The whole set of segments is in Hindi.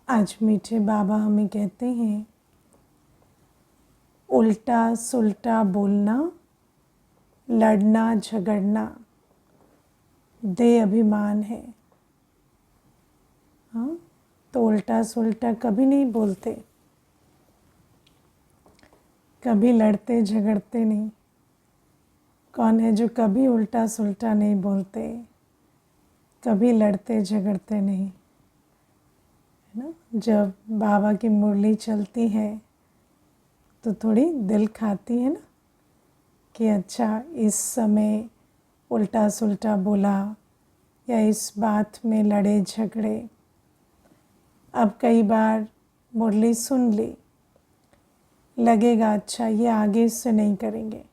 आज मीठे बाबा हमें कहते हैं, उल्टा सुल्टा बोलना, लड़ना झगड़ना दे अभिमान है। हाँ, तो उल्टा सुल्टा कभी नहीं बोलते, कभी लड़ते झगड़ते नहीं। कौन है जो कभी उल्टा सुल्टा नहीं बोलते, कभी लड़ते झगड़ते नहीं, है ना। जब बाबा की मुरली चलती है तो थोड़ी दिल खाती है ना कि अच्छा इस समय उल्टा सुल्टा बोला या इस बात में लड़े झगड़े। अब कई बार मुरली सुन ली, लगेगा अच्छा ये आगे से नहीं करेंगे,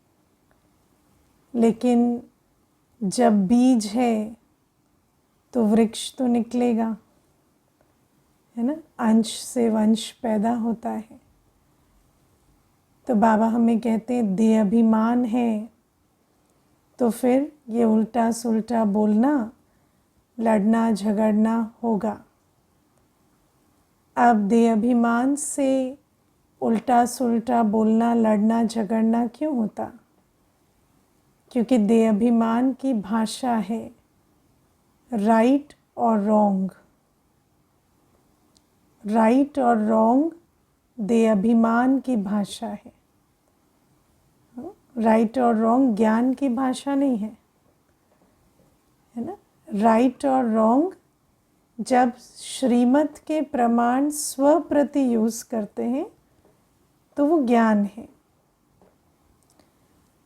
लेकिन जब बीज है तो वृक्ष तो निकलेगा, है ना। अंश से वंश पैदा होता है। तो बाबा हमें कहते हैं दे अभिमान है, तो फिर ये उल्टा सुल्टा बोलना, लड़ना झगड़ना होगा। अब दे अभिमान से उल्टा सुल्टा बोलना, लड़ना झगड़ना क्यों होता? क्योंकि दे अभिमान की भाषा है राइट और रॉन्ग। राइट और रॉन्ग दे अभिमान की भाषा है। राइट और रॉन्ग ज्ञान की भाषा नहीं है, है ना। राइट और रॉन्ग जब श्रीमत के प्रमाण स्व प्रति यूज़ करते हैं तो वो ज्ञान है,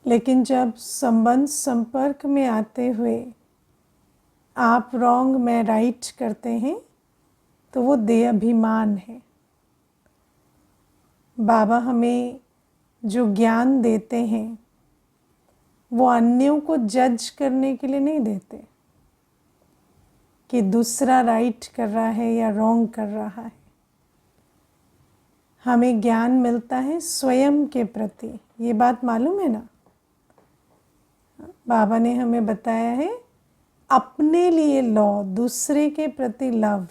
लेकिन जब संबंध संपर्क में आते हुए आप रॉन्ग मैं राइट करते हैं तो वो दे अभिमान है। बाबा हमें जो ज्ञान देते हैं वो अन्यों को जज करने के लिए नहीं देते कि दूसरा राइट कर रहा है या रॉन्ग कर रहा है। हमें ज्ञान मिलता है स्वयं के प्रति, ये बात मालूम है ना। बाबा ने हमें बताया है अपने लिए लॉ, दूसरे के प्रति लव।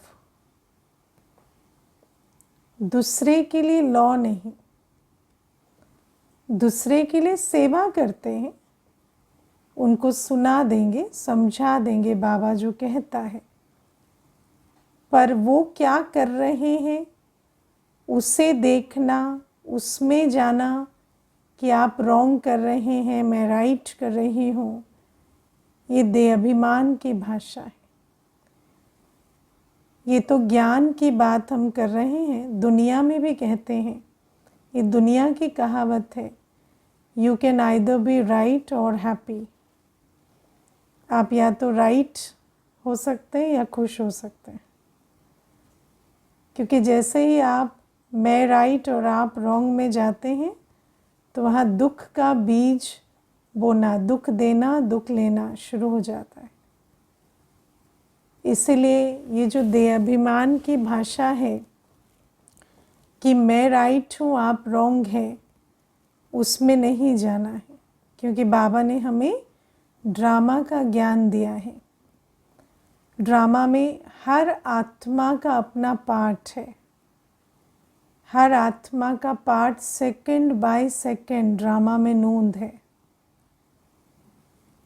दूसरे के लिए लॉ नहीं, दूसरे के लिए सेवा करते हैं, उनको सुना देंगे, समझा देंगे बाबा जो कहता है, पर वो क्या कर रहे हैं उसे देखना, उसमें जाना कि आप रॉन्ग कर रहे हैं, मैं राइट कर रही हूँ, ये दे अभिमान की भाषा है। ये तो ज्ञान की बात हम कर रहे हैं। दुनिया में भी कहते हैं, ये दुनिया की कहावत है, you can either be right और हैप्पी। आप या तो राइट हो सकते हैं या खुश हो सकते हैं, क्योंकि जैसे ही आप मैं राइट और आप रॉन्ग में जाते हैं तो वहाँ दुख का बीज बोना, दुख देना दुख लेना शुरू हो जाता है। इसीलिए ये जो दे अभिमान की भाषा है कि मैं राइट हूँ आप रॉन्ग है, उसमें नहीं जाना है, क्योंकि बाबा ने हमें ड्रामा का ज्ञान दिया है। ड्रामा में हर आत्मा का अपना पार्ट है, हर आत्मा का part second by second drama में नोंद है।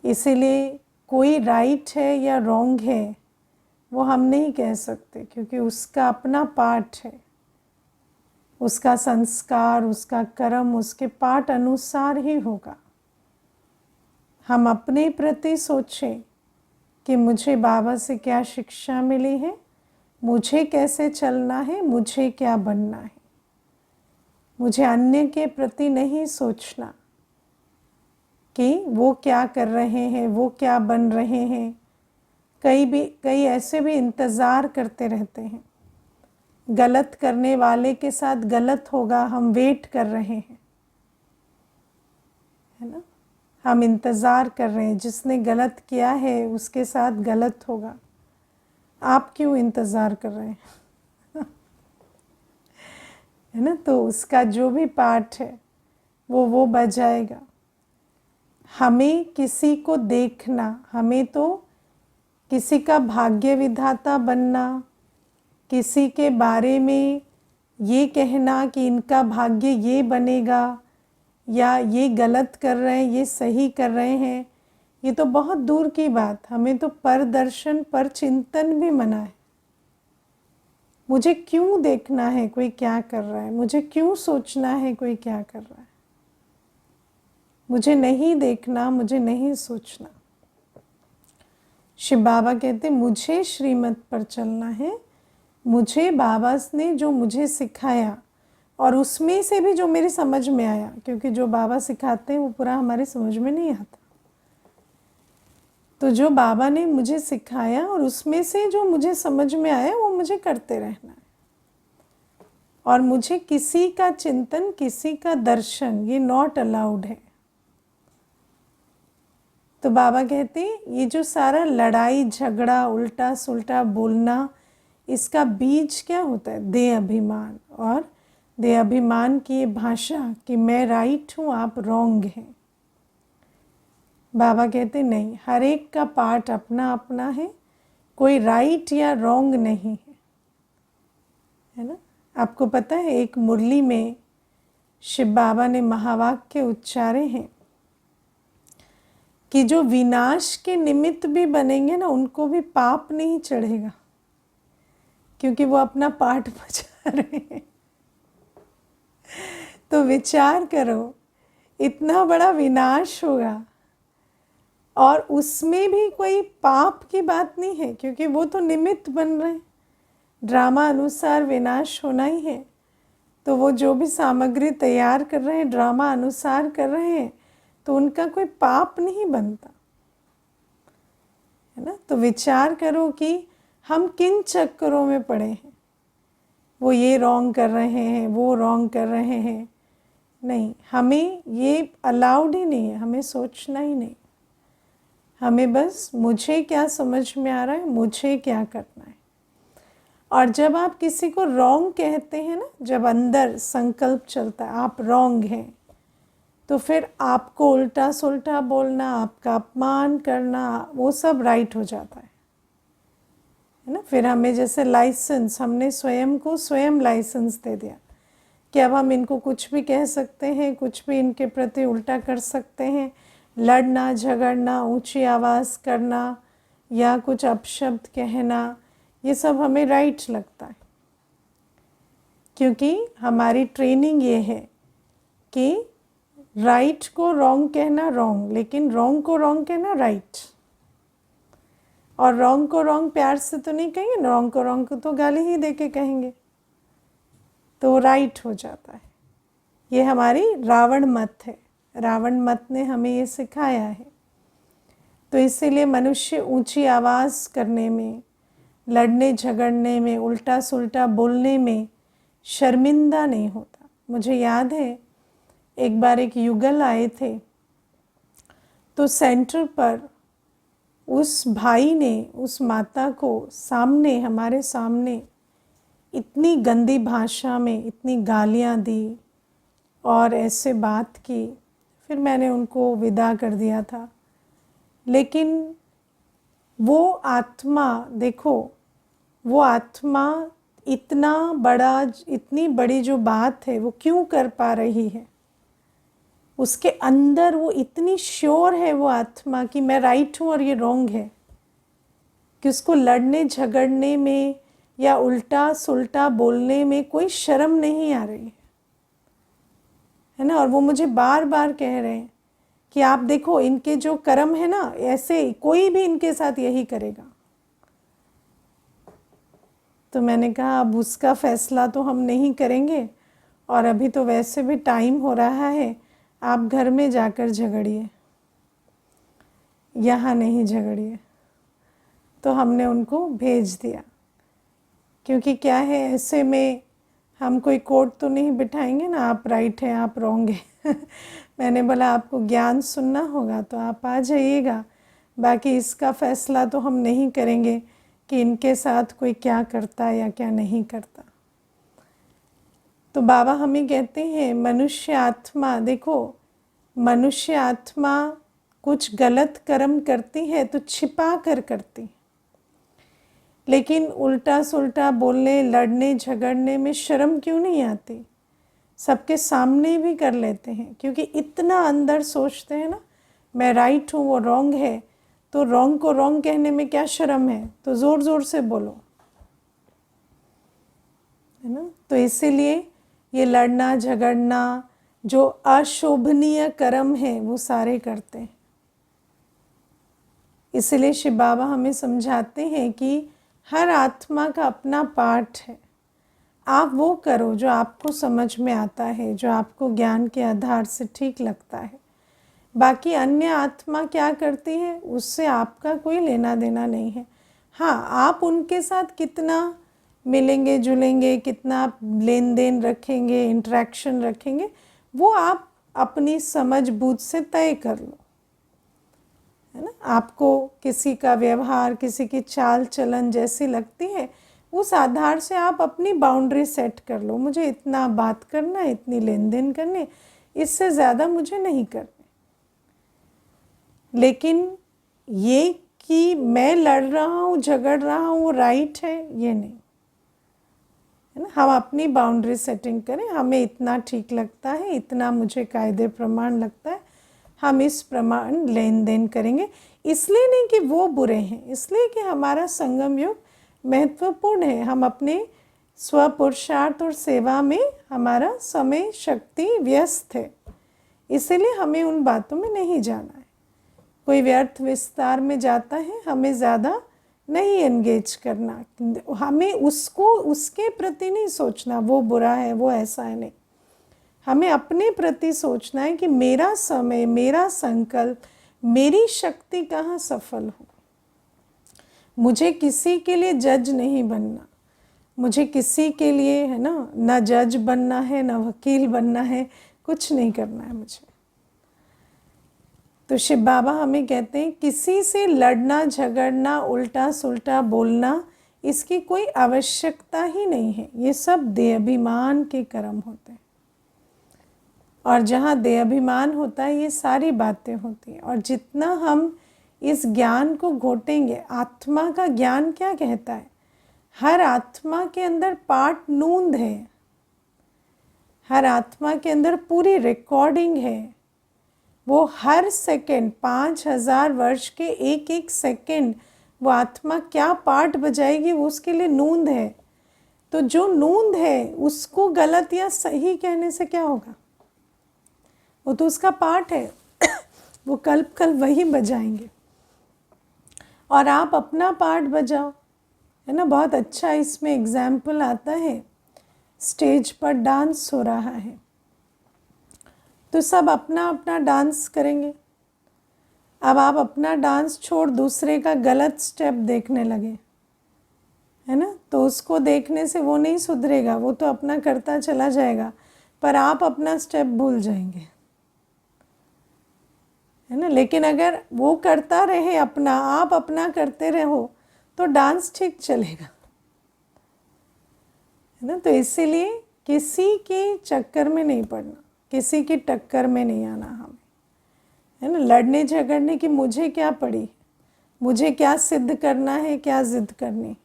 इसीलिए कोई राइट है या रॉन्ग है वो हम नहीं कह सकते, क्योंकि उसका अपना पार्ट है, उसका संस्कार, उसका कर्म उसके पार्ट अनुसार ही होगा। हम अपने प्रति सोचें कि मुझे बाबा से क्या शिक्षा मिली है, मुझे कैसे चलना है, मुझे क्या बनना है। मुझे अन्य के प्रति नहीं सोचना कि वो क्या कर रहे हैं, वो क्या बन रहे हैं। कई ऐसे भी इंतज़ार करते रहते हैं, गलत करने वाले के साथ गलत होगा, हम वेट कर रहे हैं, है ना। हम इंतज़ार कर रहे हैं, जिसने गलत किया है उसके साथ गलत होगा। आप क्यों इंतज़ार कर रहे हैं? है ना। तो उसका जो भी पार्ट है वो बजाएगा। हमें किसी को देखना, हमें तो किसी का भाग्य विधाता बनना, किसी के बारे में ये कहना कि इनका भाग्य ये बनेगा या ये गलत कर रहे हैं, ये सही कर रहे हैं, ये तो बहुत दूर की बात। हमें तो पर दर्शन पर चिंतन भी मना है। मुझे क्यों देखना है कोई क्या कर रहा है, मुझे क्यों सोचना है कोई क्या कर रहा है। मुझे नहीं देखना, मुझे नहीं सोचना। शिव बाबा कहते मुझे श्रीमत पर चलना है, मुझे बाबा ने जो मुझे सिखाया और उसमें से भी जो मेरी समझ में आया, क्योंकि जो बाबा सिखाते हैं वो पूरा हमारे समझ में नहीं आता। तो जो बाबा ने मुझे सिखाया और उसमें से जो मुझे समझ में आया वो मुझे करते रहना है। और मुझे किसी का चिंतन, किसी का दर्शन ये नॉट अलाउड है। तो बाबा कहते ये जो सारा लड़ाई झगड़ा उल्टा सुल्टा बोलना, इसका बीज क्या होता है? देह अभिमान। और देह अभिमान की ये भाषा कि मैं राइट हूँ, आप रॉन्ग हैं। बाबा कहते नहीं, हर एक का पार्ट अपना अपना है, कोई राइट या रॉन्ग नहीं है ना। आपको पता है एक मुरली में शिव बाबा ने महावाक्य उच्चारे हैं कि जो विनाश के निमित्त भी बनेंगे ना, उनको भी पाप नहीं चढ़ेगा, क्योंकि वो अपना पाठ बजा रहे हैं। तो विचार करो, इतना बड़ा विनाश होगा और उसमें भी कोई पाप की बात नहीं है, क्योंकि वो तो निमित्त बन रहे हैं। ड्रामा अनुसार विनाश होना ही है, तो वो जो भी सामग्री तैयार कर रहे हैं ड्रामा अनुसार कर रहे हैं, तो उनका कोई पाप नहीं बनता है ना। तो विचार करो कि हम किन चक्करों में पड़े हैं। वो ये रॉन्ग कर रहे हैं, वो रॉन्ग कर रहे हैं। नहीं, हमें ये अलाउड ही नहीं है, हमें सोचना ही नहीं। हमें बस मुझे क्या समझ में आ रहा है, मुझे क्या करना है। और जब आप किसी को रॉन्ग कहते हैं ना, जब अंदर संकल्प चलता है आप रॉन्ग हैं, तो फिर आपको उल्टा सुल्टा बोलना, आपका अपमान करना, वो सब राइट हो जाता है ना। फिर हमें जैसे लाइसेंस, हमने स्वयं को स्वयं लाइसेंस दे दिया कि अब हम इनको कुछ भी कह सकते हैं, कुछ भी इनके प्रति उल्टा कर सकते हैं। लड़ना झगड़ना, ऊंची आवाज़ करना या कुछ अपशब्द कहना, ये सब हमें राइट लगता है, क्योंकि हमारी ट्रेनिंग ये है कि राइट को रॉन्ग कहना रॉन्ग, लेकिन रॉन्ग को रॉन्ग कहना राइट। और रॉन्ग को रॉन्ग प्यार से तो नहीं कहेंगे, रॉन्ग को रॉन्ग को तो गाली ही दे के कहेंगे, तो राइट हो जाता है। ये हमारी रावण मत है, रावण मत ने हमें ये सिखाया है। तो इसीलिए मनुष्य ऊंची आवाज़ करने में, लड़ने झगड़ने में, उल्टा सुल्टा बोलने में शर्मिंदा नहीं होता। मुझे याद है एक बार एक युगल आए थे, तो सेंटर पर उस भाई ने उस माता को सामने, हमारे सामने इतनी गंदी भाषा में इतनी गालियाँ दी और ऐसे बात की। फिर मैंने उनको विदा कर दिया था। लेकिन वो आत्मा, देखो वो आत्मा इतना बड़ा, इतनी बड़ी जो बात है वो क्यों कर पा रही है, उसके अंदर वो इतनी श्योर है वो आत्मा कि मैं राइट हूँ और ये रॉन्ग है, कि उसको लड़ने झगड़ने में या उल्टा सुल्टा बोलने में कोई शर्म नहीं आ रही है ना। और वो मुझे बार बार कह रहे हैं कि आप देखो इनके जो कर्म है ना, ऐसे कोई भी इनके साथ यही करेगा। तो मैंने कहा अब उसका फैसला तो हम नहीं करेंगे, और अभी तो वैसे भी टाइम हो रहा है, आप घर में जाकर झगड़िए, यहाँ नहीं झगड़िए। तो हमने उनको भेज दिया, क्योंकि क्या है, ऐसे में हम कोई कोर्ट तो नहीं बिठाएंगे ना, आप राइट हैं आप रॉन्ग हैं। मैंने बोला आपको ज्ञान सुनना होगा तो आप आ जाइएगा, बाकी इसका फैसला तो हम नहीं करेंगे कि इनके साथ कोई क्या करता है या क्या नहीं करता। तो बाबा हमें कहते हैं मनुष्य आत्मा, देखो मनुष्य आत्मा कुछ गलत कर्म करती है तो छिपा कर करती, लेकिन उल्टा सुल्टा बोलने, लड़ने झगड़ने में शर्म क्यों नहीं आती? सबके सामने भी कर लेते हैं, क्योंकि इतना अंदर सोचते हैं ना, मैं राइट हूँ वो रॉन्ग है, तो रॉन्ग को रॉन्ग कहने में क्या शर्म है? तो ज़ोर ज़ोर से बोलो, है ना। तो इसीलिए ये लड़ना झगड़ना, जो अशोभनीय कर्म है, वो सारे करते हैं। इसलिए शिव बाबा हमें समझाते हैं कि हर आत्मा का अपना पाठ है। आप वो करो जो आपको समझ में आता है, जो आपको ज्ञान के आधार से ठीक लगता है। बाकी अन्य आत्मा क्या करती है, उससे आपका कोई लेना देना नहीं है। हाँ, आप उनके साथ कितना मिलेंगे जुलेंगे, कितना लेन देन रखेंगे, इंटरेक्शन रखेंगे, वो आप अपनी समझ बूझ से तय कर लो, है ना। आपको किसी का व्यवहार, किसी की चाल चलन जैसी लगती है, उस आधार से आप अपनी बाउंड्री सेट कर लो। मुझे इतना बात करना है, इतनी लेन देन करनी, इससे ज़्यादा मुझे नहीं करनी। लेकिन ये कि मैं लड़ रहा हूँ, झगड़ रहा हूँ, वो राइट है, ये नहीं, है ना। हम अपनी बाउंड्री सेटिंग करें, हमें इतना ठीक लगता है, इतना मुझे कायदे प्रमाण लगता है, हम इस प्रमाण लेन देन करेंगे। इसलिए नहीं कि वो बुरे हैं, इसलिए कि हमारा संगम योग महत्वपूर्ण है। हम अपने स्वपुरुषार्थ और सेवा में हमारा समय शक्ति व्यस्त है, इसीलिए हमें उन बातों में नहीं जाना है। कोई व्यर्थ विस्तार में जाता है, हमें ज़्यादा नहीं एंगेज करना, हमें उसको उसके प्रति नहीं सोचना, वो बुरा है, वो ऐसा है, नहीं। हमें अपने प्रति सोचना है कि मेरा समय, मेरा संकल्प, मेरी शक्ति कहाँ सफल हो। मुझे किसी के लिए जज नहीं बनना, मुझे किसी के लिए, है ना जज बनना है, ना वकील बनना है, कुछ नहीं करना है मुझे। तो शिव बाबा हमें कहते हैं किसी से लड़ना झगड़ना, उल्टा सुल्टा बोलना, इसकी कोई आवश्यकता ही नहीं है। ये सब देहाभिमान के कर्म होते हैं, और जहाँ देहाभिमान होता है ये सारी बातें होती हैं। और जितना हम इस ज्ञान को घोटेंगे, आत्मा का ज्ञान क्या कहता है, हर आत्मा के अंदर पाठ नूंद है, हर आत्मा के अंदर पूरी रिकॉर्डिंग है। वो हर सेकंड, 5000 वर्ष के एक एक सेकंड वो आत्मा क्या पाठ बजाएगी, वो उसके लिए नूंद है। तो जो नूंद है उसको गलत या सही कहने से क्या होगा, वो तो उसका पाठ है। वो कल वही बजाएंगे, और आप अपना पाठ बजाओ, है ना। बहुत अच्छा इसमें एग्जाम्पल आता है, स्टेज पर डांस हो रहा है, तो सब अपना अपना डांस करेंगे। अब आप अपना डांस छोड़ दूसरे का गलत स्टेप देखने लगे, है ना, तो उसको देखने से वो नहीं सुधरेगा, वो तो अपना करता चला जाएगा, पर आप अपना स्टेप भूल जाएंगे, है ना। लेकिन अगर वो करता रहे अपना, आप अपना करते रहो, तो डांस ठीक चलेगा, है ना। तो इसीलिए किसी के चक्कर में नहीं पड़ना, किसी की टक्कर में नहीं आना हमें, है ना। लड़ने झगड़ने की मुझे क्या पड़ी, मुझे क्या सिद्ध करना है, क्या जिद करनी।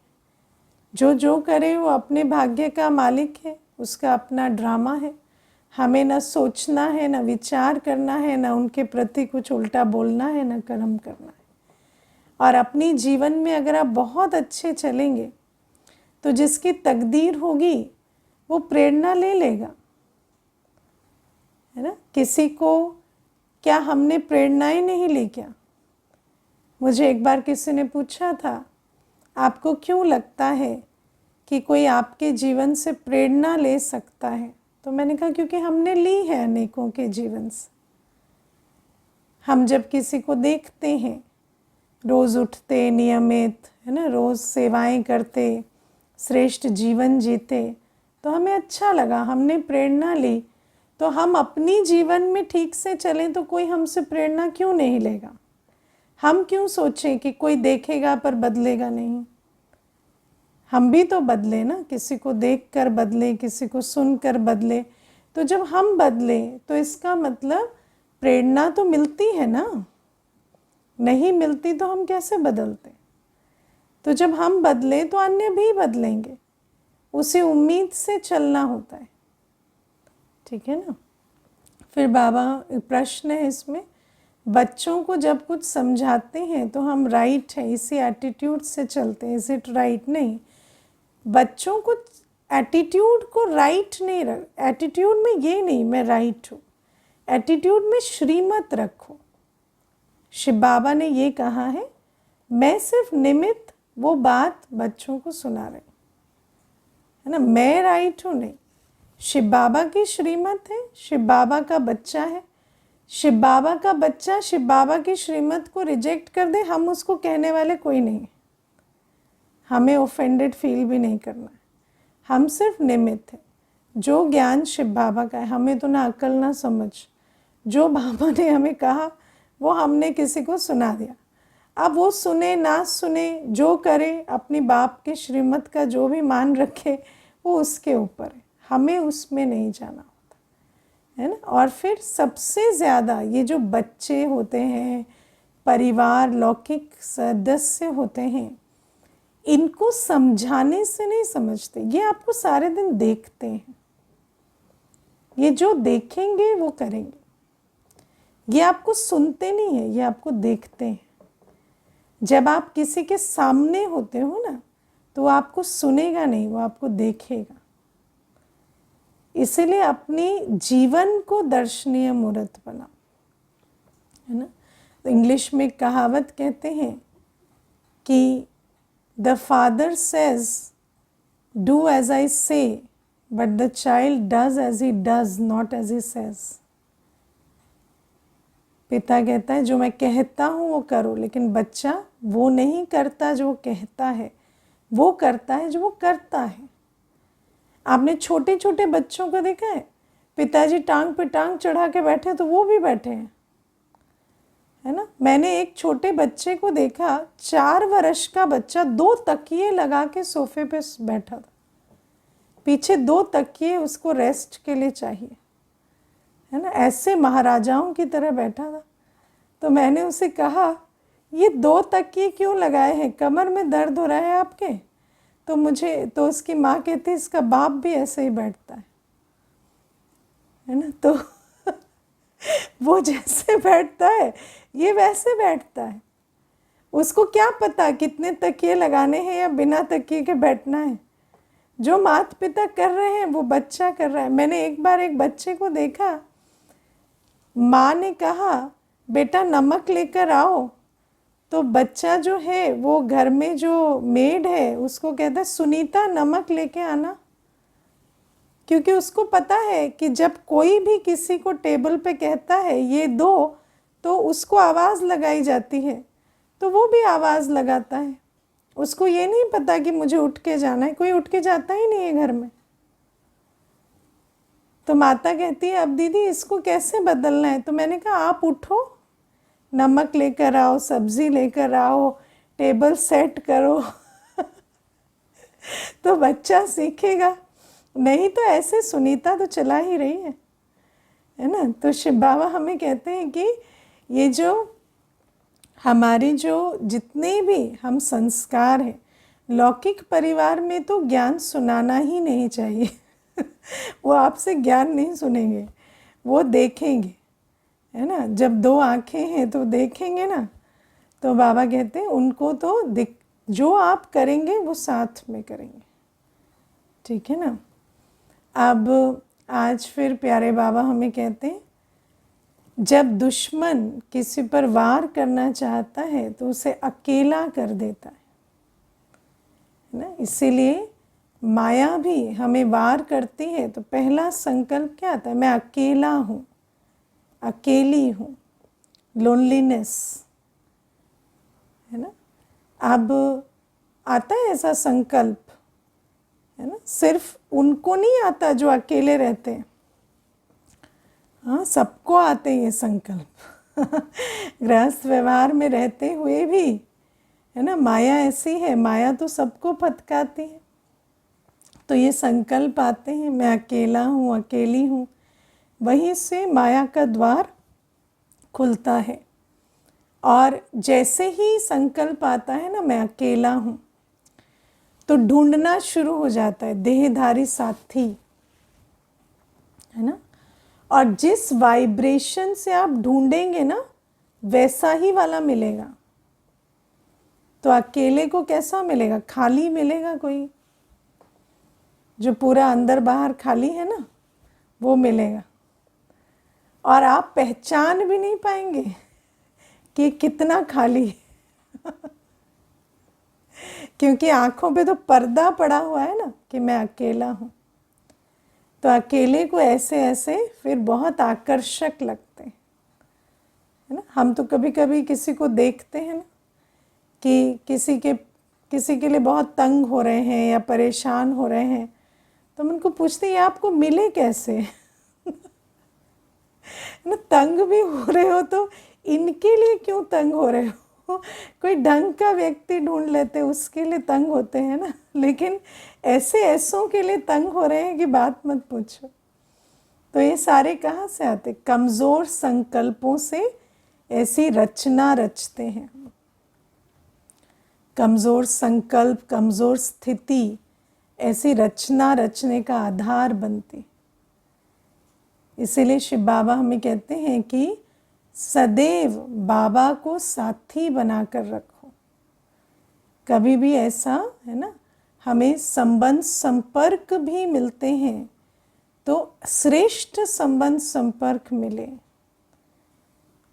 जो करे वो अपने भाग्य का मालिक है, उसका अपना ड्रामा है। हमें न सोचना है, न विचार करना है, न उनके प्रति कुछ उल्टा बोलना है, न कर्म करना है। और अपनी जीवन में अगर आप बहुत अच्छे चलेंगे, तो जिसकी तकदीर होगी वो प्रेरणा ले लेगा, है ना। किसी को क्या हमने प्रेरणाएं नहीं ली क्या? मुझे एक बार किसी ने पूछा था, आपको क्यों लगता है कि कोई आपके जीवन से प्रेरणा ले सकता है? तो मैंने कहा क्योंकि हमने ली है अनेकों के जीवन से। हम जब किसी को देखते हैं, रोज़ उठते नियमित, है ना, रोज़ सेवाएं करते, श्रेष्ठ जीवन जीते, तो हमें अच्छा लगा, हमने प्रेरणा ली। तो हम अपनी जीवन में ठीक से चलें तो कोई हमसे प्रेरणा क्यों नहीं लेगा? हम क्यों सोचें कि कोई देखेगा पर बदलेगा नहीं? हम भी तो बदले ना, किसी को देखकर बदले, किसी को सुनकर बदले। तो जब हम बदले तो इसका मतलब प्रेरणा तो मिलती है ना, नहीं मिलती तो हम कैसे बदलते? तो जब हम बदले तो अन्य भी बदलेंगे, उसी उम्मीद से चलना होता है। ठीक है ना। फिर बाबा प्रश्न है इसमें, बच्चों को जब कुछ समझाते हैं तो हम राइट है इसी एटीट्यूड से चलते हैं, इज इट राइट? नहीं, बच्चों को एटीट्यूड को राइट नहीं रख, एटीट्यूड में ये नहीं मैं राइट हूँ, एटीट्यूड में श्रीमत रखो। शिव बाबा ने ये कहा है, मैं सिर्फ निमित्त वो बात बच्चों को सुना रही है ना, मैं राइट हूँ नहीं। शिव बाबा की श्रीमत है, शिव बाबा का बच्चा है, शिव बाबा का बच्चा शिव बाबा की श्रीमत को रिजेक्ट कर दे, हम उसको कहने वाले कोई नहीं, हमें ऑफेंडेड फील भी नहीं करना है, हम सिर्फ निमित्त हैं। जो ज्ञान शिव बाबा का है, हमें तो ना अकल ना समझ, जो बाबा ने हमें कहा वो हमने किसी को सुना दिया। अब वो सुने ना सुने, जो करे अपनी बाप के श्रीमत का जो भी मान रखे, वो उसके ऊपर है, हमें उसमें नहीं जाना होता है ना। और फिर सबसे ज़्यादा ये जो बच्चे होते हैं, परिवार लौकिक सदस्य होते हैं, इनको समझाने से नहीं समझते, ये आपको सारे दिन देखते हैं, ये जो देखेंगे वो करेंगे, ये आपको सुनते नहीं है, ये आपको देखते हैं। जब आप किसी के सामने होते हो ना, तो आपको सुनेगा नहीं, वो आपको देखेगा। इसीलिए अपनी जीवन को दर्शनीय मूर्त बनाओ, है ना। तो इंग्लिश में कहावत कहते हैं कि the father says do as I say, but the child does as he does, not as he says. पिता कहता है जो मैं कहता हूँ वो करो, लेकिन बच्चा वो नहीं करता जो कहता है, वो करता है जो वो करता है। आपने छोटे छोटे बच्चों को देखा है, पिताजी टांग पे टांग चढ़ा के बैठे तो वो भी बैठे हैं, है ना। मैंने एक छोटे बच्चे को देखा, 4 वर्ष का बच्चा 2 तकिए लगा के सोफे पे बैठा था, पीछे 2 तकिए उसको रेस्ट के लिए चाहिए, है ना। ऐसे महाराजाओं की तरह बैठा था। तो मैंने उसे कहा ये 2 तकिए क्यों लगाए हैं, कमर में दर्द हो रहा है आपके? तो उसकी माँ कहती है इसका बाप भी ऐसे ही बैठता है ना। तो वो जैसे बैठता है ये वैसे बैठता है, उसको क्या पता कितने तकिए लगाने हैं या बिना तकिए के बैठना है। जो माता पिता कर रहे हैं वो बच्चा कर रहा है। मैंने एक बार एक बच्चे को देखा, माँ ने कहा बेटा नमक लेकर आओ, तो बच्चा जो है वो घर में जो मेड है उसको कहता है सुनीता नमक लेके आना, क्योंकि उसको पता है कि जब कोई भी किसी को टेबल पे कहता है ये दो, तो उसको आवाज़ लगाई जाती है, तो वो भी आवाज़ लगाता है। उसको ये नहीं पता कि मुझे उठ के जाना है, कोई उठ के जाता ही नहीं है घर में। तो माता कहती है अब दीदी इसको कैसे बदलना है? तो मैंने कहा आप उठो, नमक लेकर आओ, सब्जी लेकर आओ, टेबल सेट करो तो बच्चा सीखेगा। नहीं तो ऐसे सुनीता तो चला ही रही है ना। तो शिव बाबा हमें कहते हैं कि ये जो हमारे जो जितने भी हम संस्कार हैं, लौकिक परिवार में तो ज्ञान सुनाना ही नहीं चाहिए वो आपसे ज्ञान नहीं सुनेंगे, वो देखेंगे, है ना। जब 2 आँखें हैं तो देखेंगे ना। तो बाबा कहते हैं उनको तो जो आप करेंगे वो साथ में करेंगे, ठीक है ना। अब आज फिर प्यारे बाबा हमें कहते हैं जब दुश्मन किसी पर वार करना चाहता है तो उसे अकेला कर देता है ना। इसीलिए माया भी हमें वार करती है तो पहला संकल्प क्या आता है? मैं अकेला हूँ, अकेली हूँ, लोनलीनेस, है ना। अब आता है ऐसा संकल्प, है ना। सिर्फ उनको नहीं आता जो अकेले रहते हैं, हाँ सबको आते हैं ये संकल्प गृहस्थ व्यवहार में रहते हुए भी, है ना। माया ऐसी है, माया तो सबको फटकाती है। तो ये संकल्प आते हैं मैं अकेला हूँ, अकेली हूँ, वहीं से माया का द्वार खुलता है। और जैसे ही संकल्प आता है ना मैं अकेला हूँ, तो ढूंढना शुरू हो जाता है देहधारी साथी, है ना। और जिस वाइब्रेशन से आप ढूंढेंगे ना वैसा ही वाला मिलेगा। तो अकेले को कैसा मिलेगा? खाली मिलेगा, कोई जो पूरा अंदर बाहर खाली है ना, वो मिलेगा। और आप पहचान भी नहीं पाएंगे कि कितना खाली है क्योंकि आंखों पे तो पर्दा पड़ा हुआ है ना कि मैं अकेला हूँ। तो अकेले को ऐसे ऐसे फिर बहुत आकर्षक लगते हैं, है ना। हम तो कभी कभी किसी को देखते हैं ना कि किसी के लिए बहुत तंग हो रहे हैं या परेशान हो रहे हैं, तो हम उनको पूछते हैं ये आपको मिले कैसे ना। तंग भी हो रहे हो तो इनके लिए क्यों तंग हो रहे हो? कोई ढंग का व्यक्ति ढूंढ लेते, उसके लिए तंग होते हैं ना। लेकिन ऐसों के लिए तंग हो रहे हैं कि बात मत पूछो। तो ये सारे कहाँ से आते? कमज़ोर संकल्पों से ऐसी रचना रचते हैं। कमज़ोर संकल्प, कमज़ोर स्थिति ऐसी रचना रचने का आधार बनती। इसीलिए शिव बाबा हमें कहते हैं कि सदैव बाबा को साथी बनाकर रखो। कभी भी ऐसा, है ना, हमें संबंध संपर्क भी मिलते हैं तो श्रेष्ठ संबंध संपर्क मिले,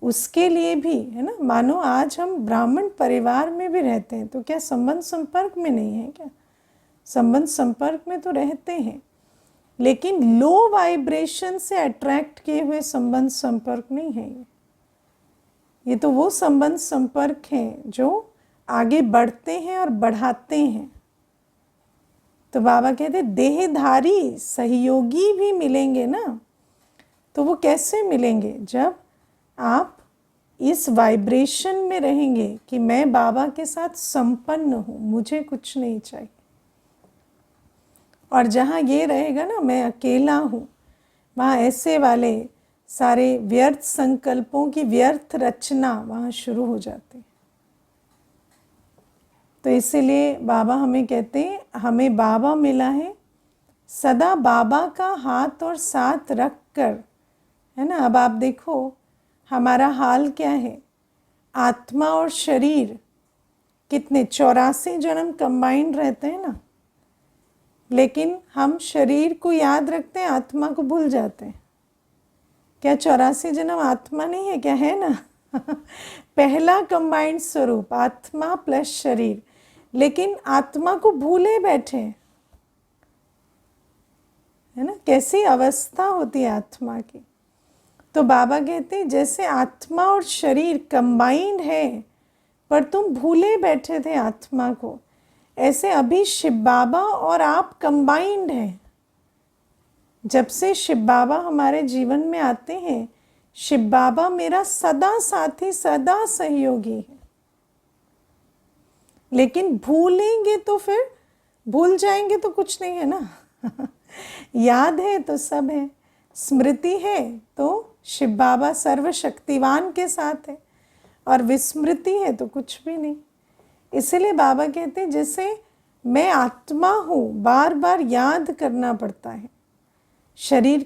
उसके लिए भी, है ना। मानो आज हम ब्राह्मण परिवार में भी रहते हैं तो क्या संबंध संपर्क में नहीं है क्या? संबंध संपर्क में तो रहते हैं, लेकिन लो वाइब्रेशन से अट्रैक्ट किए हुए संबंध संपर्क नहीं है। ये तो वो संबंध संपर्क हैं जो आगे बढ़ते हैं और बढ़ाते हैं। तो बाबा कहते देहधारी सहयोगी भी मिलेंगे ना। तो वो कैसे मिलेंगे? जब आप इस वाइब्रेशन में रहेंगे कि मैं बाबा के साथ संपन्न हूँ, मुझे कुछ नहीं चाहिए। और जहाँ ये रहेगा ना मैं अकेला हूँ, वहाँ ऐसे वाले सारे व्यर्थ संकल्पों की व्यर्थ रचना वहाँ शुरू हो जाती है। तो इसीलिए बाबा हमें कहते हैं हमें बाबा मिला है, सदा बाबा का हाथ और साथ रख कर, है ना। अब आप देखो हमारा हाल क्या है, आत्मा और शरीर कितने 84 जन्म कंबाइंड रहते हैं ना, लेकिन हम शरीर को याद रखते हैं, आत्मा को भूल जाते हैं। क्या 84 जन्म आत्मा नहीं है क्या? है ना पहला कंबाइंड स्वरूप आत्मा प्लस शरीर, लेकिन आत्मा को भूले बैठे, है ना। कैसी अवस्था होती है आत्मा की। तो बाबा कहते हैं जैसे आत्मा और शरीर कंबाइंड है पर तुम भूले बैठे थे आत्मा को, ऐसे अभी शिव बाबा और आप कंबाइंड हैं। जब से शिव बाबा हमारे जीवन में आते हैं, शिव बाबा मेरा सदा साथी, सदा सहयोगी है। लेकिन भूलेंगे तो फिर भूल जाएंगे तो कुछ नहीं है ना याद है तो सब है, स्मृति है तो शिव बाबा सर्वशक्तिवान के साथ है, और विस्मृति है तो कुछ भी नहीं। इसलिए बाबा कहते हैं जैसे मैं आत्मा हूँ, बार बार याद करना पड़ता है। शरीर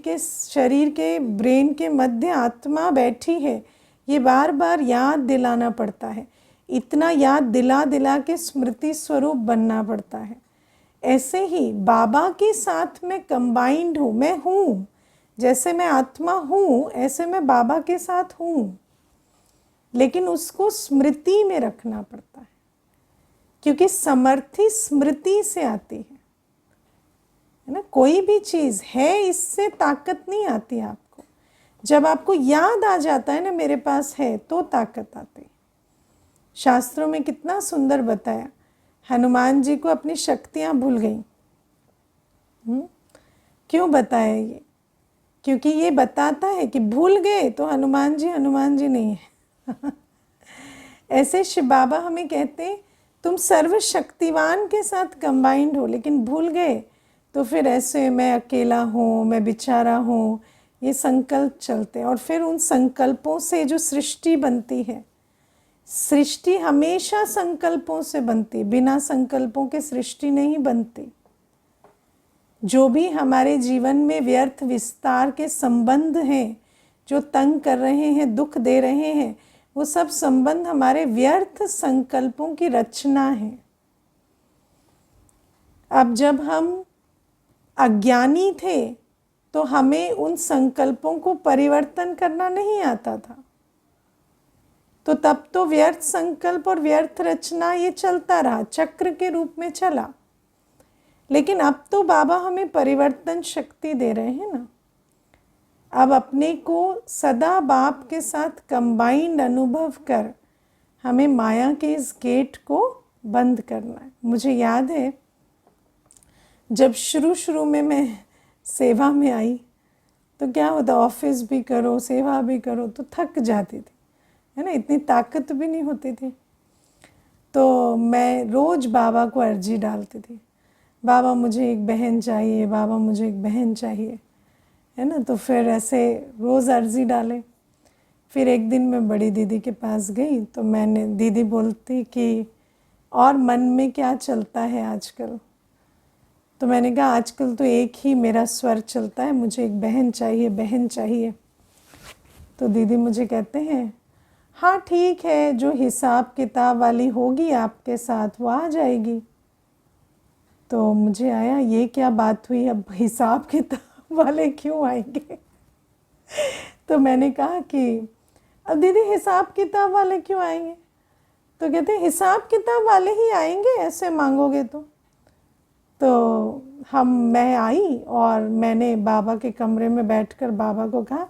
के ब्रेन के मध्य आत्मा बैठी है, ये बार बार याद दिलाना पड़ता है। इतना याद दिला दिला के स्मृति स्वरूप बनना पड़ता है। ऐसे ही बाबा के साथ मैं कंबाइंड हूँ, मैं हूँ, जैसे मैं आत्मा हूँ ऐसे मैं बाबा के साथ हूँ, लेकिन उसको स्मृति में रखना पड़ता है, क्योंकि समर्थी स्मृति से आती है ना। कोई भी चीज़ है इससे ताकत नहीं आती आपको, जब आपको याद आ जाता है ना मेरे पास है तो ताकत आती। शास्त्रों में कितना सुंदर बताया, हनुमान जी को अपनी शक्तियाँ भूल गई। क्यों बताया ये? क्योंकि ये बताता है कि भूल गए तो हनुमान जी नहीं है ऐसे शिव बाबा हमें कहते हैं तुम सर्वशक्तिवान के साथ कंबाइंड हो, लेकिन भूल गए तो फिर ऐसे मैं अकेला हूँ, मैं बेचारा हूँ, ये संकल्प चलते हैं। और फिर उन संकल्पों से जो सृष्टि बनती है, सृष्टि हमेशा संकल्पों से बनती, बिना संकल्पों के सृष्टि नहीं बनती। जो भी हमारे जीवन में व्यर्थ विस्तार के संबंध हैं, जो तंग कर रहे हैं, दुख दे रहे हैं, वो सब संबंध हमारे व्यर्थ संकल्पों की रचना है। अब जब हम अज्ञानी थे तो हमें उन संकल्पों को परिवर्तन करना नहीं आता था, तो तब तो व्यर्थ संकल्प और व्यर्थ रचना ये चलता रहा, चक्र के रूप में चला। लेकिन अब तो बाबा हमें परिवर्तन शक्ति दे रहे हैं ना। अब अपने को सदा बाप के साथ कंबाइंड अनुभव कर हमें माया के इस गेट को बंद करना है। मुझे याद है जब शुरू में मैं सेवा में आई तो क्या होता, ऑफिस भी करो सेवा भी करो तो थक जाती थी, है ना, इतनी ताकत भी नहीं होती थी। तो मैं रोज़ बाबा को अर्जी डालती थी, बाबा मुझे एक बहन चाहिए, बाबा मुझे एक बहन चाहिए, है ना। तो फिर ऐसे रोज़ अर्जी डाले। फिर एक दिन मैं बड़ी दीदी के पास गई तो मैंने, दीदी बोलती कि और मन में क्या चलता है आजकल। तो मैंने कहा आजकल तो एक ही मेरा स्वर चलता है, मुझे एक बहन चाहिए, बहन चाहिए। तो दीदी मुझे कहते हैं हाँ ठीक है, जो हिसाब किताब वाली होगी आपके साथ वो आ जाएगी। तो मुझे आया ये क्या बात हुई, अब हिसाब किताब वाले क्यों आएंगे। तो मैंने कहा कि अब दीदी हिसाब किताब वाले क्यों आएंगे। तो कहते हिसाब किताब वाले ही आएंगे ऐसे मांगोगे तो मैं आई और मैंने बाबा के कमरे में बैठकर बाबा को कहा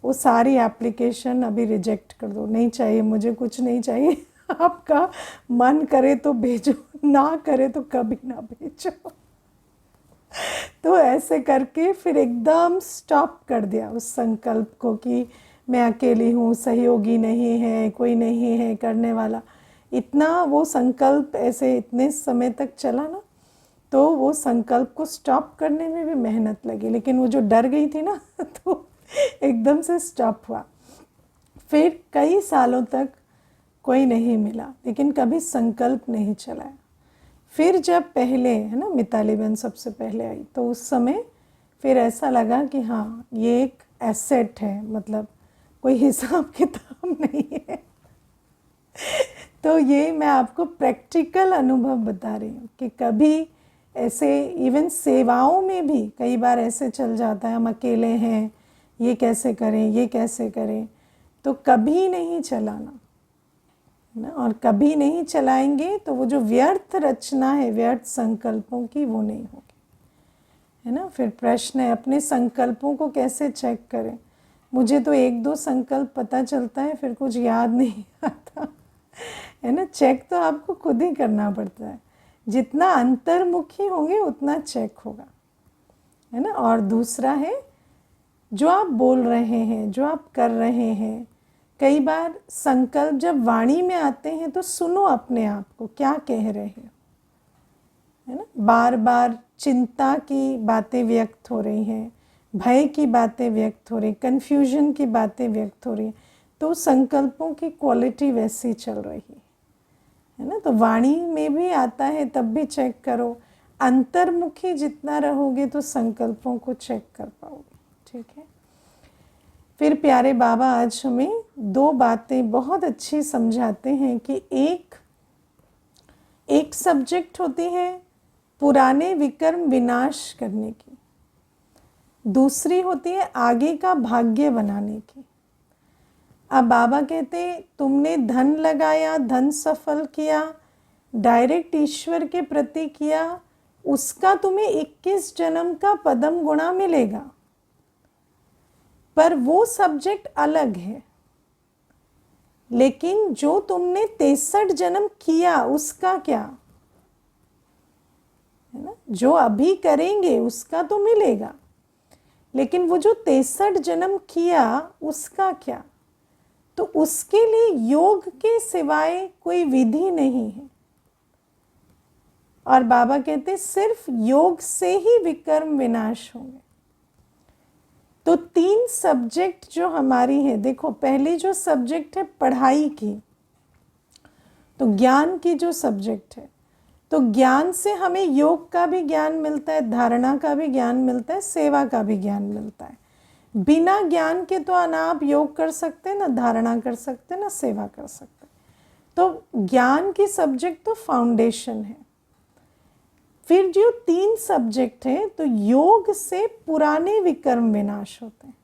वो सारी एप्लीकेशन अभी रिजेक्ट कर दो, नहीं चाहिए मुझे, कुछ नहीं चाहिए, आपका मन करे तो भेजो, ना करे तो कभी ना भेजो। तो ऐसे करके फिर एकदम स्टॉप कर दिया उस संकल्प को कि मैं अकेली हूँ, सहयोगी नहीं है, कोई नहीं है करने वाला। इतना वो संकल्प ऐसे इतने समय तक चला ना, तो वो संकल्प को स्टॉप करने में भी मेहनत लगी, लेकिन वो जो डर गई थी ना तो एकदम से स्टॉप हुआ। फिर कई सालों तक कोई नहीं मिला, लेकिन कभी संकल्प नहीं चलाया। फिर जब पहले, है ना, मिताली बहन सबसे पहले आई तो उस समय फिर ऐसा लगा कि हाँ ये एक एसेट है, मतलब कोई हिसाब किताब नहीं है। तो ये मैं आपको प्रैक्टिकल अनुभव बता रही हूँ कि कभी ऐसे इवन सेवाओं में भी कई बार ऐसे चल जाता है, हम अकेले हैं, ये कैसे करें, ये कैसे करें, तो कभी नहीं चलाना ना, और कभी नहीं चलाएंगे तो वो जो व्यर्थ रचना है व्यर्थ संकल्पों की वो नहीं होगी, है ना। फिर प्रश्न है अपने संकल्पों को कैसे चेक करें। मुझे तो एक दो संकल्प पता चलता है, फिर कुछ याद नहीं आता, है ना। चेक तो आपको खुद ही करना पड़ता है, जितना अंतर्मुखी होंगे उतना चेक होगा, है ना। और दूसरा है जो आप बोल रहे हैं, जो आप कर रहे हैं, कई बार संकल्प जब वाणी में आते हैं तो सुनो अपने आप को क्या कह रहे हो, है ना। बार बार चिंता की बातें व्यक्त हो रही हैं, भय की बातें व्यक्त हो रही, कन्फ्यूजन की बातें व्यक्त हो रही, तो संकल्पों की क्वालिटी वैसी चल रही है ना। तो वाणी में भी आता है तब भी चेक करो, अंतर्मुखी जितना रहोगे तो संकल्पों को चेक कर पाओगे, ठीक है। फिर प्यारे बाबा आज हमें दो बातें बहुत अच्छी समझाते हैं कि एक सब्जेक्ट होती है पुराने विकर्म विनाश करने की, दूसरी होती है आगे का भाग्य बनाने की। अब बाबा कहते तुमने धन लगाया, धन सफल किया, डायरेक्ट ईश्वर के प्रति किया, उसका तुम्हें 21 जन्म का पदम गुणा मिलेगा, पर वो सब्जेक्ट अलग है। लेकिन जो तुमने 63 जन्म किया उसका क्या, है ना। जो अभी करेंगे उसका तो मिलेगा, लेकिन वो जो 63 जन्म किया उसका क्या। तो उसके लिए योग के सिवाय कोई विधि नहीं है। और बाबा कहते सिर्फ योग से ही विकर्म विनाश होंगे। तो 3 सब्जेक्ट जो हमारी है, देखो पहली जो सब्जेक्ट है पढ़ाई की, तो ज्ञान की जो सब्जेक्ट है, तो ज्ञान से हमें योग का भी ज्ञान मिलता है, धारणा का भी ज्ञान मिलता है, सेवा का भी ज्ञान मिलता है। बिना ज्ञान के तो ना आप योग कर सकते, ना धारणा कर सकते, ना सेवा कर सकते। तो ज्ञान की सब्जेक्ट तो फाउंडेशन है। फिर जो 3 सब्जेक्ट है, तो योग से पुराने विकर्म विनाश होते हैं,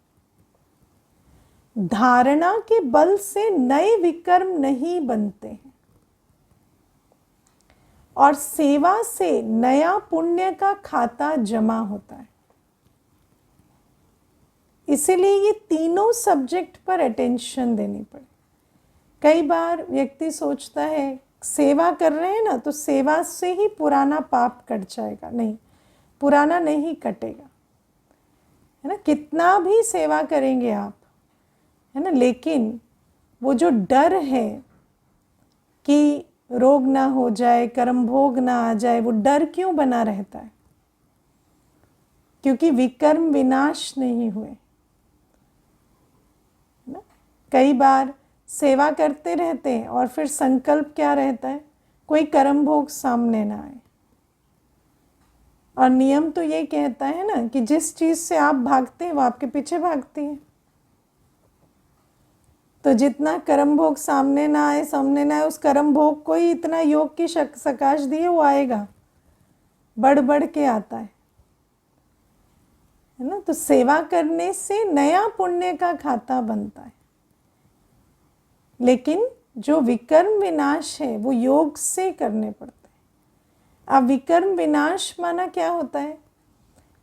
धारणा के बल से नए विकर्म नहीं बनते हैं, और सेवा से नया पुण्य का खाता जमा होता है। इसीलिए ये तीनों सब्जेक्ट पर अटेंशन देनी पड़े। कई बार व्यक्ति सोचता है सेवा कर रहे हैं ना, तो सेवा से ही पुराना पाप कट जाएगा। नहीं, पुराना नहीं कटेगा, है ना। कितना भी सेवा करेंगे आप, है ना, लेकिन वो जो डर है कि रोग ना हो जाए, कर्म भोग ना आ जाए, वो डर क्यों बना रहता है? क्योंकि विकर्म विनाश नहीं हुए, ना। कई बार सेवा करते रहते हैं और फिर संकल्प क्या रहता है, कोई कर्म भोग सामने ना आए। और नियम तो ये कहता है ना कि जिस चीज से आप भागते हैं वो आपके पीछे भागती है। तो जितना कर्म भोग सामने ना आए, उस कर्म भोग को ही इतना योग की सकाश दिए, वो आएगा, बढ़ बढ़ के आता है ना। तो सेवा करने से नया पुण्य का खाता बनता है, लेकिन जो विकर्म विनाश है वो योग से करने पड़ते हैं। अब विकर्म विनाश माना क्या होता है?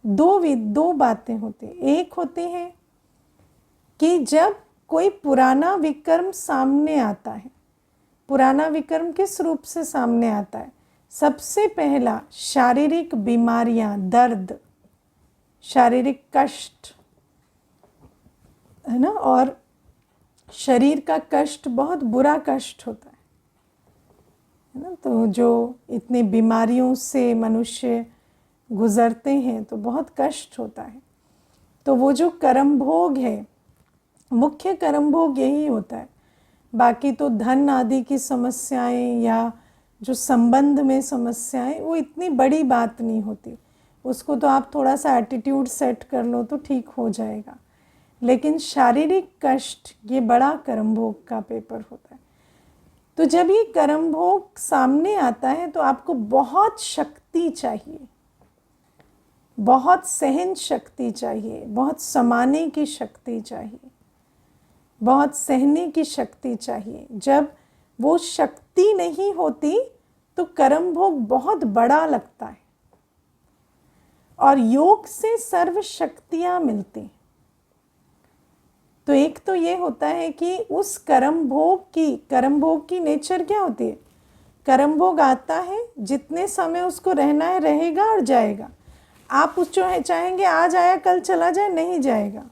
दो बातें होती हैं। एक होती है कि जब कोई पुराना विकर्म सामने आता है। पुराना विकर्म किस रूप से सामने आता है? सबसे पहला शारीरिक बीमारियां, दर्द, शारीरिक कष्ट, है ना। और शरीर का कष्ट बहुत बुरा कष्ट होता है ना। तो जो इतनी बीमारियों से मनुष्य गुजरते हैं तो बहुत कष्ट होता है। तो वो जो कर्म भोग है, मुख्य कर्म भोग यही होता है। बाकी तो धन आदि की समस्याएं या जो संबंध में समस्याएं, वो इतनी बड़ी बात नहीं होती। उसको तो आप थोड़ा सा एटीट्यूड सेट कर लो तो ठीक हो जाएगा। लेकिन शारीरिक कष्ट, ये बड़ा कर्म भोग का पेपर होता है। तो जब ये कर्म भोग सामने आता है तो आपको बहुत शक्ति चाहिए, बहुत सहन शक्ति चाहिए, बहुत समाने की शक्ति चाहिए, बहुत सहने की शक्ति चाहिए। जब वो शक्ति नहीं होती तो कर्म भोग बहुत बड़ा लगता है। और योग से सर्व शक्तियां मिलती। तो एक तो ये होता है कि उस कर्म भोग की नेचर क्या होती है? कर्म भोग आता है, जितने समय उसको रहना है रहेगा और जाएगा। आप उस जो है चाहेंगे आज आया कल चला जाए, नहीं जाएगा।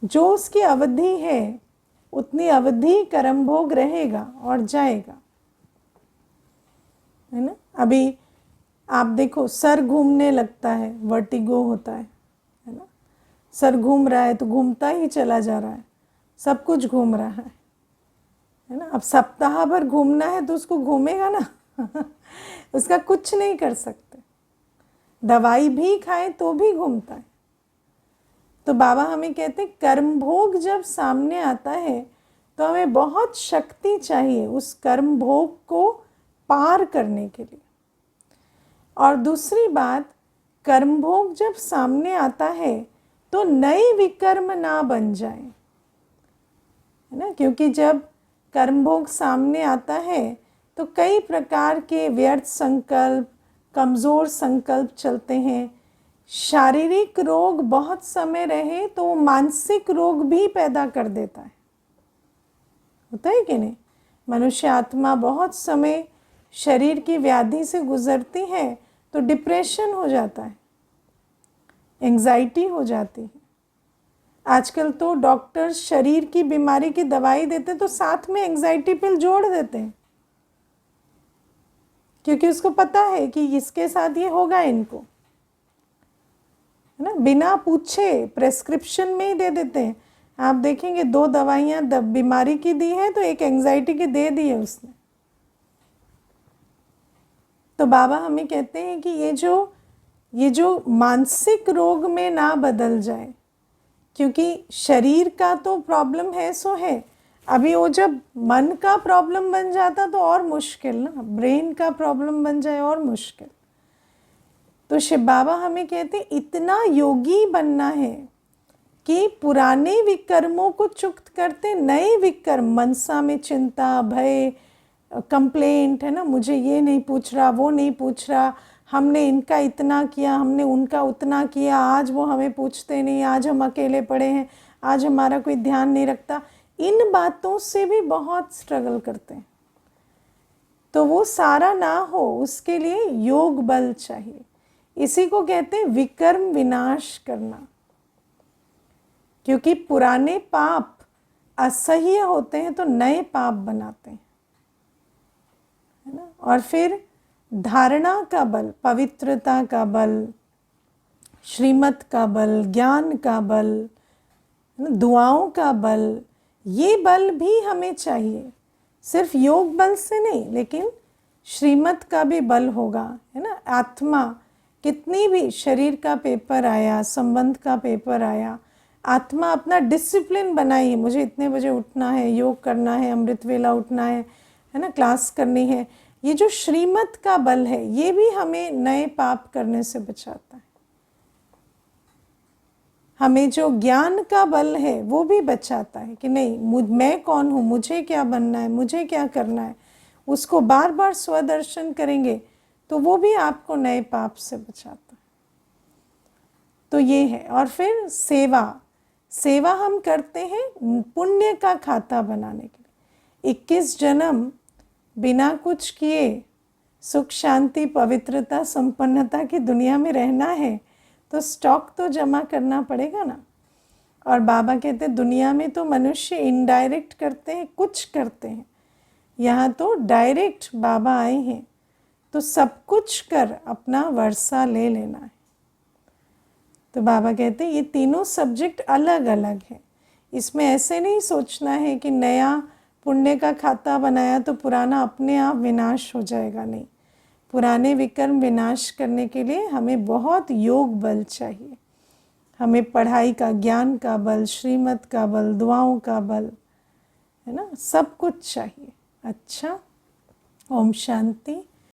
जो उसकी अवधि है उतनी अवधि कर्म भोग रहेगा और जाएगा, है ना। अभी आप देखो, सर घूमने लगता है, वर्टिगो होता है ना। सर घूम रहा है तो घूमता ही चला जा रहा है, सब कुछ घूम रहा है ना। अब सप्ताह भर घूमना है तो उसको घूमेगा ना उसका कुछ नहीं कर सकते। दवाई भी खाए तो भी घूमता है। तो बाबा हमें कहते हैं कर्म भोग जब सामने आता है तो हमें बहुत शक्ति चाहिए उस कर्म भोग को पार करने के लिए। और दूसरी बात, कर्म भोग जब सामने आता है तो नए विकर्म ना बन जाए, है ना। क्योंकि जब कर्म भोग सामने आता है तो कई प्रकार के व्यर्थ संकल्प, कमज़ोर संकल्प चलते हैं। शारीरिक रोग बहुत समय रहे तो वो मानसिक रोग भी पैदा कर देता है, होता है कि नहीं। मनुष्य आत्मा बहुत समय शरीर की व्याधि से गुजरती है तो डिप्रेशन हो जाता है, एंजाइटी हो जाती है। आजकल तो डॉक्टर शरीर की बीमारी की दवाई देते तो साथ में एंजाइटी पिल जोड़ देते हैं, क्योंकि उसको पता है कि इसके साथ ये होगा इनको, है ना। बिना पूछे प्रेस्क्रिप्शन में ही दे देते हैं। आप देखेंगे 2 दवाइयाँ बीमारी की दी है तो एक एंजाइटी की दे दी है उसने, तो बाबा हमें कहते हैं कि ये जो मानसिक रोग में ना बदल जाए, क्योंकि शरीर का तो प्रॉब्लम है सो है, अभी वो जब मन का प्रॉब्लम बन जाता तो और मुश्किल ना, ब्रेन का प्रॉब्लम बन जाए और मुश्किल। तो शिव बाबा हमें कहते इतना योगी बनना है कि पुराने विकर्मों को चुक्त करते नए विकर्म, मनसा में चिंता, भय, कंप्लेंट, है ना, मुझे ये नहीं पूछ रहा, वो नहीं पूछ रहा, हमने इनका इतना किया, हमने उनका उतना किया, आज वो हमें पूछते नहीं, आज हम अकेले पड़े हैं, आज हमारा कोई ध्यान नहीं रखता, इन बातों से भी बहुत स्ट्रगल करते हैं। तो वो सारा ना हो, उसके लिए योग बल चाहिए। इसी को कहते हैं विकर्म विनाश करना, क्योंकि पुराने पाप असह्य होते हैं तो नए पाप बनाते हैं, है ना। और फिर धारणा का बल, पवित्रता का बल, श्रीमत का बल, ज्ञान का बल, दुआओं का बल, ये बल भी हमें चाहिए। सिर्फ योग बल से नहीं, लेकिन श्रीमत का भी बल होगा, है ना। आत्मा, कितनी भी शरीर का पेपर आया, संबंध का पेपर आया, आत्मा अपना डिसिप्लिन बनाई, मुझे इतने बजे उठना है, योग करना है, अमृत वेला उठना है ना, क्लास करनी है। ये जो श्रीमत का बल है, ये भी हमें नए पाप करने से बचाता है। हमें जो ज्ञान का बल है वो भी बचाता है कि नहीं, मैं कौन हूँ, मुझे क्या बनना है, मुझे क्या करना है, उसको बार बार स्वदर्शन करेंगे तो वो भी आपको नए पाप से बचाता है। तो ये है। और फिर सेवा, सेवा हम करते हैं पुण्य का खाता बनाने के लिए। 21 जन्म बिना कुछ किए सुख शांति पवित्रता संपन्नता की दुनिया में रहना है तो स्टॉक तो जमा करना पड़ेगा ना। और बाबा कहते हैं दुनिया में तो मनुष्य इनडायरेक्ट करते हैं, कुछ करते हैं, यहाँ तो डायरेक्ट बाबा आए हैं, तो सब कुछ कर अपना वर्षा ले लेना है। तो बाबा कहते हैं ये तीनों सब्जेक्ट अलग अलग है। इसमें ऐसे नहीं सोचना है कि नया पुण्य का खाता बनाया तो पुराना अपने आप विनाश हो जाएगा, नहीं। पुराने विकर्म विनाश करने के लिए हमें बहुत योग बल चाहिए। हमें पढ़ाई का, ज्ञान का बल, श्रीमत का बल, दुआओं का बल, है ना, सब कुछ चाहिए। अच्छा, ओम शांति।